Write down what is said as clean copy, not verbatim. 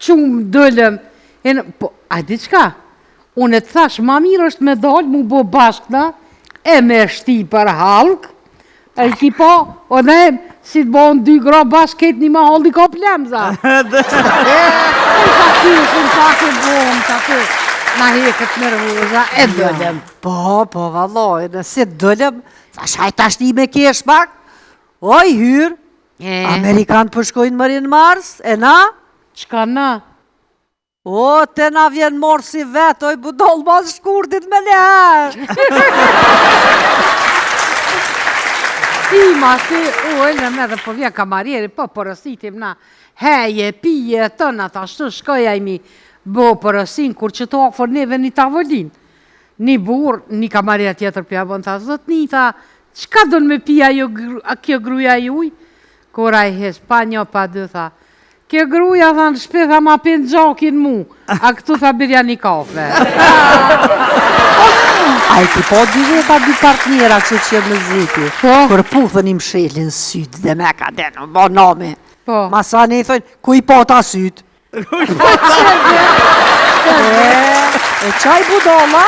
shumë dëllëm. Po, a di qka? Unë të thash, ma mirë është me dalë, mu bo bashkëna, e me shti për halkë, e ki po, o ne, si të bonë 2 gra bashkët, një ma halli ka plemza. Na heket nervoza, e dëllëm. Po, valloj, nëse dëllëm, thash hajt ashti me kesh pak, oj, hyrë, Amerikanë përshkojnë mërinë Mars, e na? Qka na? O, te na vjen morë si vetë, oj, budol mas shkurtit me leherë. Tima, si, elëm edhe po vjen kamarjeri, po porositim na, heje, pije, tëna, ta shtu shkojajmi, bo porosin, kur që të ofër neve një tavolin. Një burë, një kamarjer tjetër pja bon, ta zotni, ta, qka dën me pija kjo gruja juj? Kura i Hispanjo pa dy, tha, kjo gruja, tha, në shpe, tha, ma pinë gjokin mu, a këtu, tha, birja një kafe. A i ti po dy veta 2 partnera që që më ziti, kër puthën i mshelin sytë dhe me ka denë, bo nome. Masa ne i thojnë, ku i po ta sytë? E qaj budolla?